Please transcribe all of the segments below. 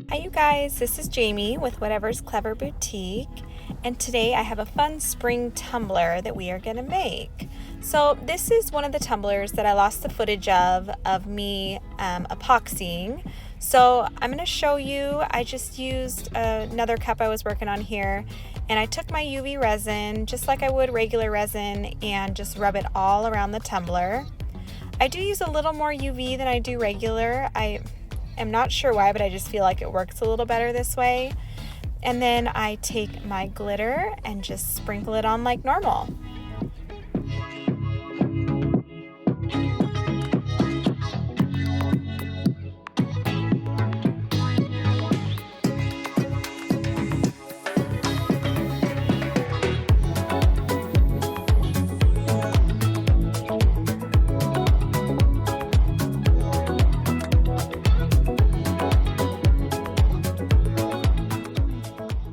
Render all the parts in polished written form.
Hi you guys, this is Jamie with Whatever's Clever Boutique, and today I have a fun spring tumbler that we are going to make. So this is one of the tumblers that I lost the footage of me epoxying. So I'm going to show you. I just used another cup I was working on here, and I took my UV resin just like I would regular resin and just rub it all around the tumbler. I do use a little more UV than I do regular. I'm not sure why, but I just feel like it works a little better this way. And then I take my glitter and just sprinkle it on like normal.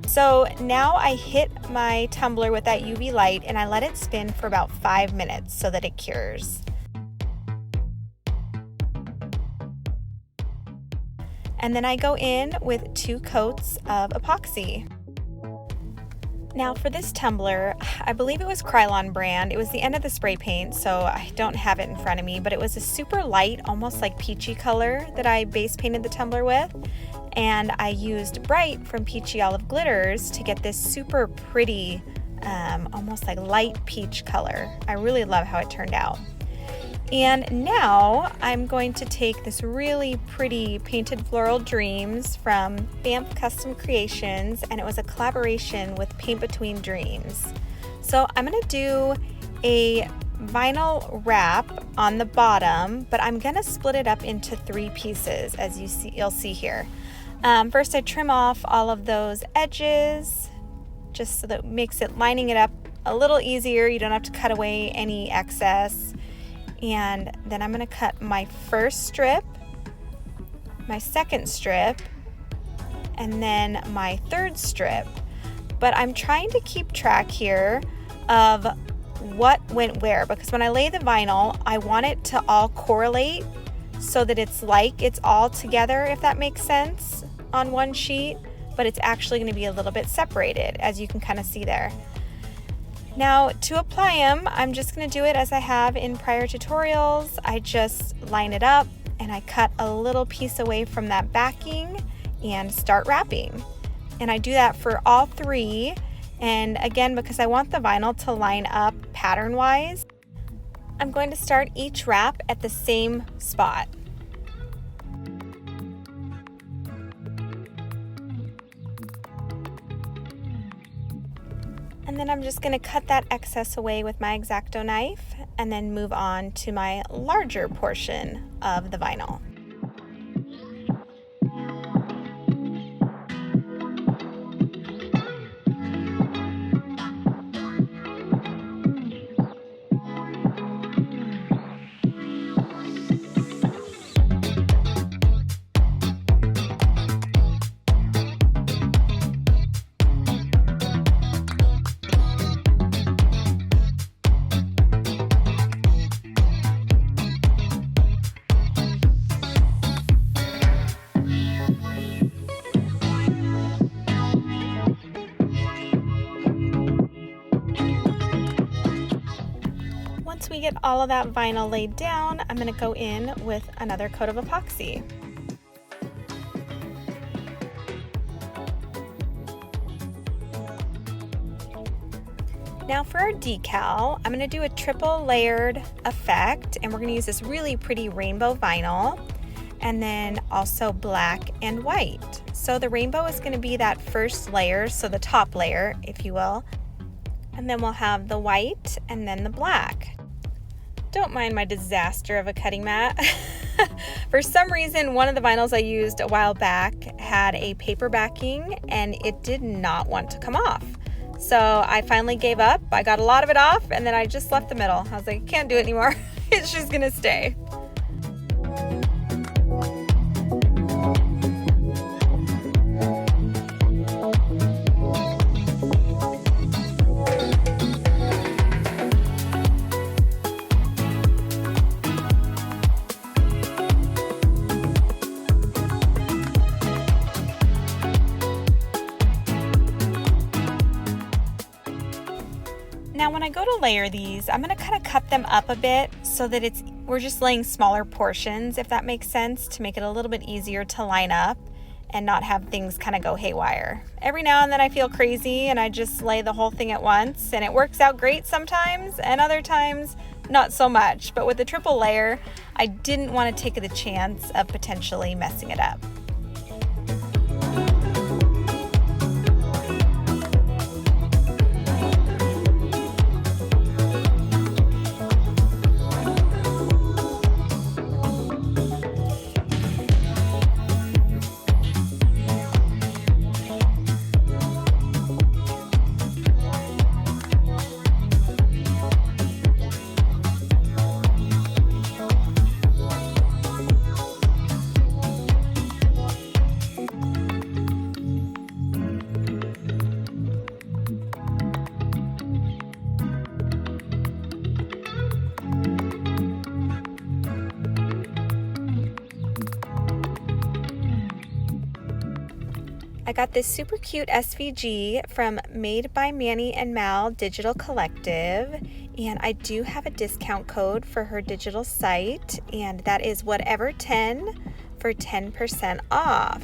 So now I hit my tumbler with that UV light and I let it spin for about 5 minutes so that it cures. And then I go in with 2 coats of epoxy. Now for this tumbler, I believe it was Krylon brand. It was the end of the spray paint, so I don't have it in front of me, but it was a super light, almost like peachy color that I base painted the tumbler with. And I used Bright from Peachy Olive Glitters to get this super pretty, almost like light peach color. I really love how it turned out. And now I'm going to take this really pretty Painted Floral Dreams from Banff Custom Creations, and it was a collaboration with Paint Between Dreams. So I'm gonna do a vinyl wrap on the bottom, but I'm gonna split it up into 3 pieces, as you'll see here. First I trim off all of those edges, just so that it makes it lining it up a little easier. You don't have to cut away any excess. And then I'm gonna cut my first strip, my second strip, and then my third strip. But I'm trying to keep track here of what went where, because when I lay the vinyl, I want it to all correlate so that it's like it's all together, if that makes sense, on one sheet, but it's actually going to be a little bit separated, as you can kind of see there. Now to apply them, I'm just going to do it as I have in prior tutorials. I just line it up and I cut a little piece away from that backing and start wrapping. And I do that for all 3. And again, because I want the vinyl to line up pattern wise, I'm going to start each wrap at the same spot. And then I'm just going to cut that excess away with my X-Acto knife and then move on to my larger portion of the vinyl. Once we get all of that vinyl laid down, I'm going to go in with another coat of epoxy. Now for our decal, I'm going to do a triple layered effect, and we're going to use this really pretty rainbow vinyl, and then also black and white. So the rainbow is going to be that first layer, so the top layer, if you will, and then we'll have the white and then the black. Don't mind my disaster of a cutting mat. For some reason, one of the vinyls I used a while back had a paper backing and it did not want to come off. So I finally gave up. I got a lot of it off and then I just left the middle. I was like, I can't do it anymore. It's just gonna stay. when I go to layer these, I'm going to kind of cut them up a bit so that we're just laying smaller portions, if that makes sense, to make it a little bit easier to line up and not have things kind of go haywire. Every now and then I feel crazy and I just lay the whole thing at once, and it works out great sometimes, and other times not so much. But with the triple layer, I didn't want to take the chance of potentially messing it up. I got this super cute SVG from Made by Manny and Mal Digital Collective, and I do have a discount code for her digital site, and that is whatever10 for 10% off.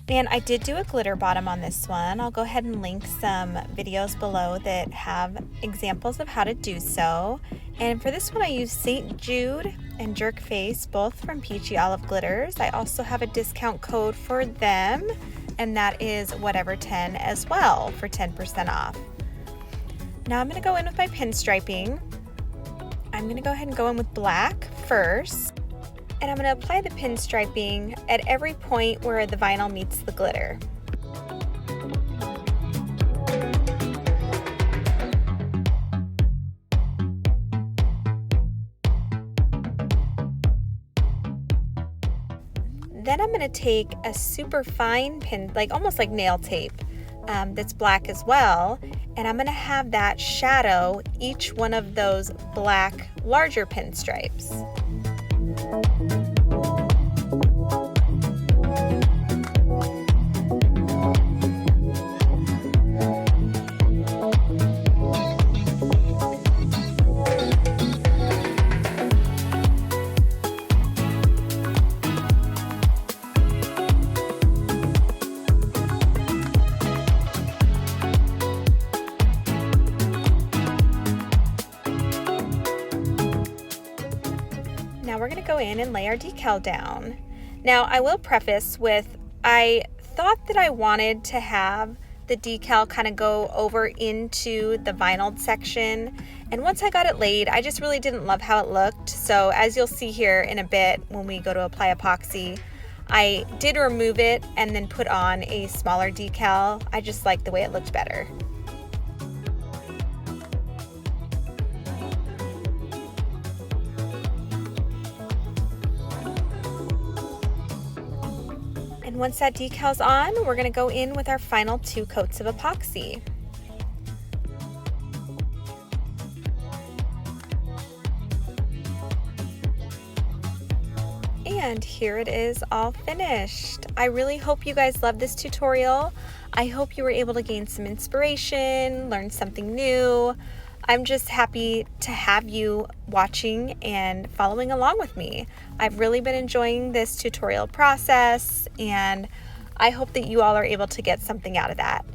And I did do a glitter bottom on this one. I'll go ahead and link some videos below that have examples of how to do so. And for this one I used St. Jude and Jerk Face, both from Peachy Olive Glitters. I also have a discount code for them, and that is whatever10 as well for 10% off. Now I'm going to go in with my pinstriping. I'm going to go ahead and go in with black first. And I'm going to apply the pinstriping at every point where the vinyl meets the glitter. Then I'm going to take a super fine pin, almost like nail tape, that's black as well, and I'm going to have that shadow each one of those black larger pinstripes. Now we're going to go in and lay our decal down. Now I will preface with, I thought that I wanted to have the decal kind of go over into the vinyl section, and once I got it laid, I just really didn't love how it looked. So as you'll see here in a bit when we go to apply epoxy, I did remove it and then put on a smaller decal. I just liked the way it looked better. And once that decal's on, we're going to go in with our final 2 coats of epoxy. And here it is all finished. I really hope you guys love this tutorial. I hope you were able to gain some inspiration, learn something new. I'm just happy to have you watching and following along with me. I've really been enjoying this tutorial process, and I hope that you all are able to get something out of that.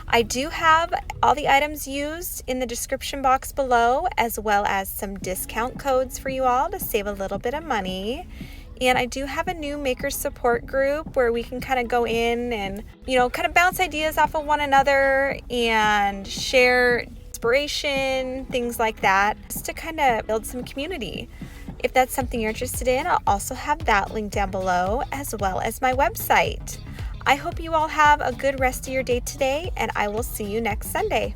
I do have all the items used in the description box below, as well as some discount codes for you all to save a little bit of money. And I do have a new maker support group where we can kind of go in and, kind of bounce ideas off of one another and share inspiration, things like that, just to kind of build some community. If that's something you're interested in, I'll also have that link down below, as well as my website. I hope you all have a good rest of your day today, and I will see you next Sunday.